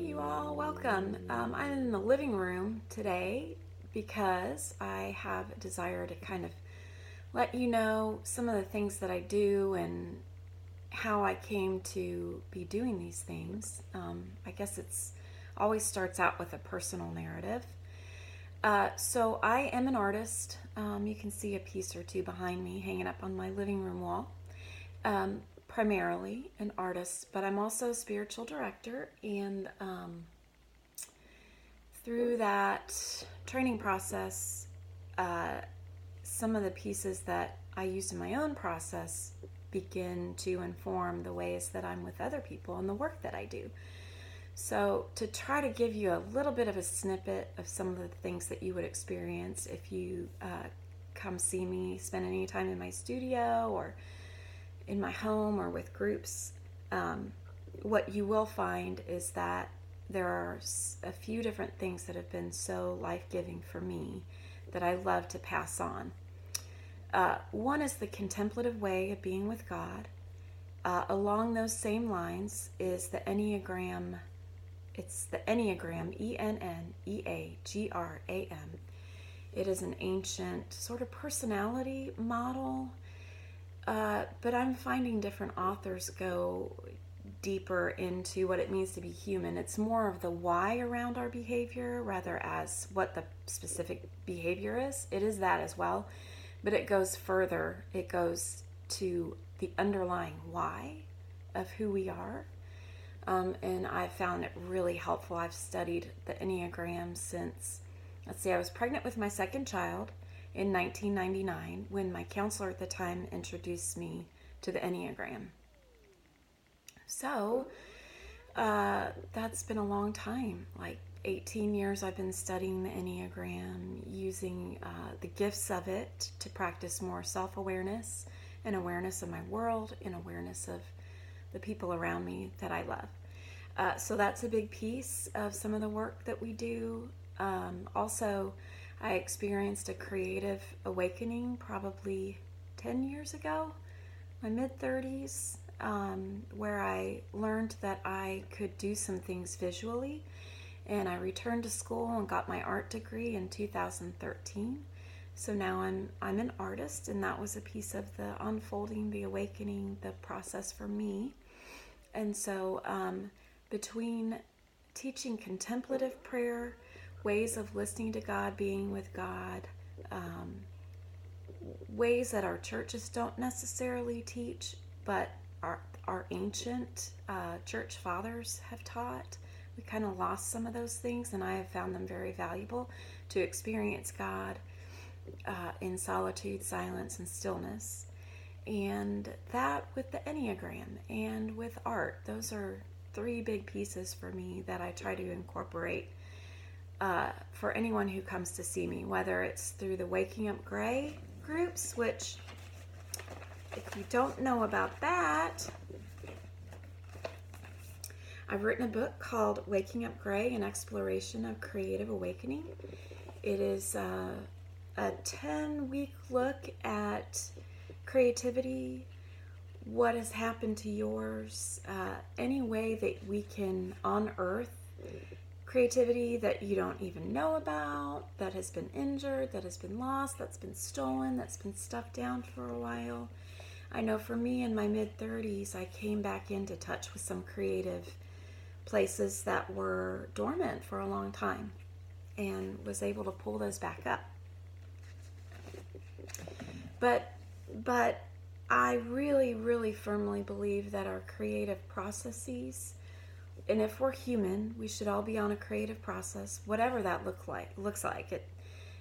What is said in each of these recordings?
you all, welcome. I'm in the living room today because I have a desire to kind of let you know some of the things that I do and how I came to be doing these things. I guess it's always starts out with a personal narrative. So I am an artist. You can see a piece or two behind me hanging up on my living room wall. Primarily an artist, but I'm also a spiritual director, and through that training process, some of the pieces that I use in my own process begin to inform the ways that I'm with other people and the work that I do. So to try to give you a little bit of a snippet of some of the things that you would experience if you come see me, spend any time in my studio or in my home or with groups, what you will find is that there are a few different things that have been so life-giving for me that I love to pass on. One is the contemplative way of being with God. Along those same lines is the Enneagram. It's the Enneagram, Enneagram. It is an ancient sort of personality model. But I'm finding different authors go deeper into what it means to be human. It's more of the why around our behavior rather as what the specific behavior is. It is that as well, but it goes further. It goes to the underlying why of who we are. And I found it really helpful. I've studied the Enneagram since, I was pregnant with my second child in 1999 when my counselor at the time introduced me to the Enneagram. So that's been a long time, like 18 years I've been studying the Enneagram, using the gifts of it to practice more self-awareness and awareness of my world and awareness of the people around me that I love. So that's a big piece of some of the work that we do. Also, I experienced a creative awakening probably 10 years ago, my mid-30s, where I learned that I could do some things visually, and I returned to school and got my art degree in 2013. So now I'm an artist, and that was a piece of the unfolding, the awakening, the process for me. And so between teaching contemplative prayer, ways of listening to God, being with God, ways that our churches don't necessarily teach, but our ancient church fathers have taught. We kind of lost some of those things, and I have found them very valuable to experience God in solitude, silence, and stillness. And that with the Enneagram and with art. Those are three big pieces for me that I try to incorporate for anyone who comes to see me, whether it's through the Waking Up Gray groups, which, if you don't know about that, I've written a book called Waking Up Gray, An Exploration of Creative Awakening. It is a 10-week look at creativity, what has happened to yours, any way that we can unearth creativity that you don't even know about, that has been injured, that has been lost, that's been stolen, that's been stuffed down for a while. I know for me in my mid-30s, I came back into touch with some creative places that were dormant for a long time and was able to pull those back up. But I really, really firmly believe that our creative processes, and if we're human, we should all be on a creative process, whatever that looks like. It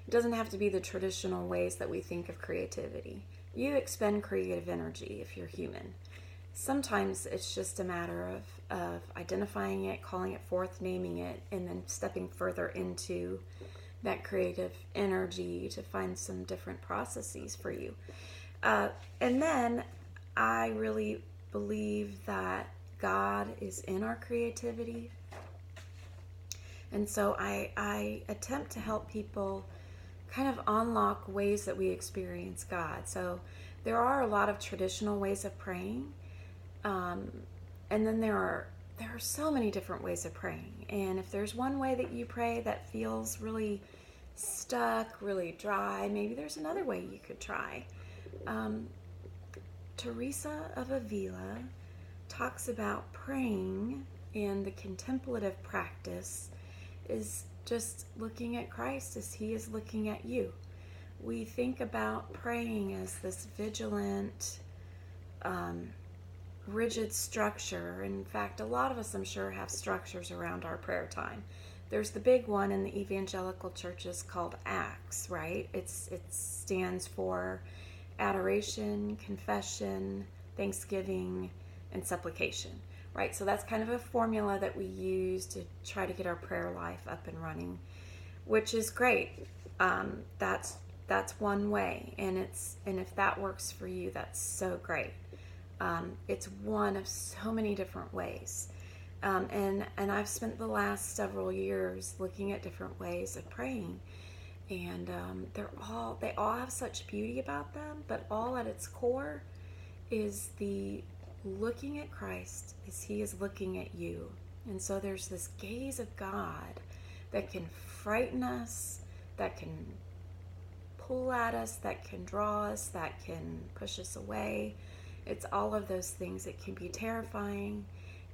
doesn't have to be the traditional ways that we think of creativity. You expend creative energy if you're human. Sometimes it's just a matter of identifying it, calling it forth, naming it, and then stepping further into that creative energy to find some different processes for you. And then I really believe that God is in our creativity. And so I attempt to help people kind of unlock ways that we experience God. So there are a lot of traditional ways of praying. And then there there are so many different ways of praying. And if there's one way that you pray that feels really stuck, really dry, maybe there's another way you could try. Teresa of Avila talks about praying in the contemplative practice is just looking at Christ as he is looking at you. We think about praying as this vigilant, rigid structure. In fact, a lot of us, I'm sure, have structures around our prayer time. There's the big one in the evangelical churches called ACTS, right? It stands for adoration, confession, thanksgiving, and supplication, right? So that's kind of a formula that we use to try to get our prayer life up and running, which is great. That's one way, and if that works for you, that's so great. It's one of so many different ways, and I've spent the last several years looking at different ways of praying, and they all have such beauty about them, but all at its core is the looking at Christ as he is looking at you. And so there's this gaze of God that can frighten us, that can pull at us, that can draw us, that can push us away. It's all of those things. It can be terrifying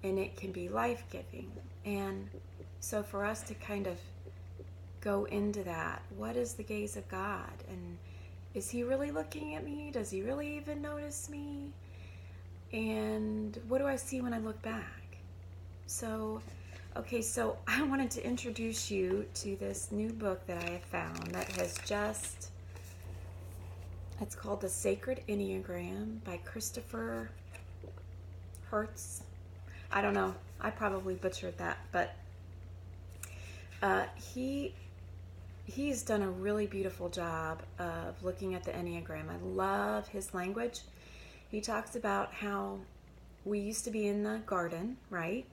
and it can be life-giving. And so for us to kind of go into that, what is the gaze of God? And is he really looking at me? Does he really even notice me? And what do I see when I look back? So I wanted to introduce you to this new book that I have found that has just, it's called The Sacred Enneagram by Christopher Hertz. I don't know, I probably butchered that, but he's done a really beautiful job of looking at the Enneagram. I love his language. He talks about how we used to be in the garden, right?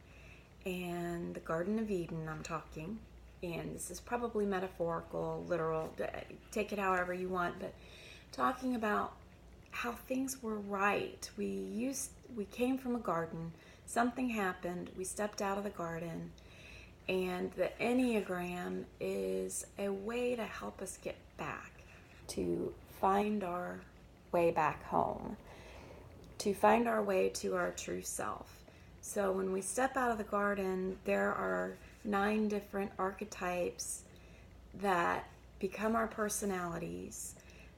And the Garden of Eden, I'm talking. And this is probably metaphorical, literal, take it however you want, but talking about how things were right. We came from a garden, something happened, we stepped out of the garden, and the Enneagram is a way to help us get back, to find our way back home, to find our way to our true self. So when we step out of the garden, there are 9 different archetypes that become our personalities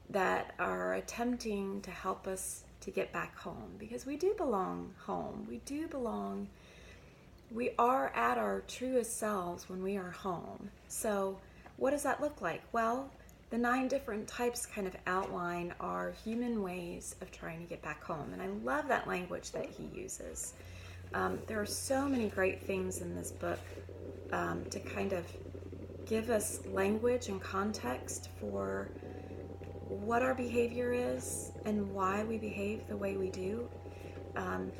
that are attempting to help us to get back home, because we do belong home. We are at our truest selves when we are home. So what does that look like? Well, the 9 different types kind of outline our human ways of trying to get back home. And I love that language that he uses. There are so many great things in this book to kind of give us language and context for what our behavior is and why we behave the way we do. I'm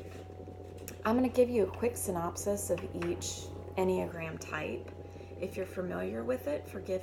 going to give you a quick synopsis of each Enneagram type. If you're familiar with it, forgive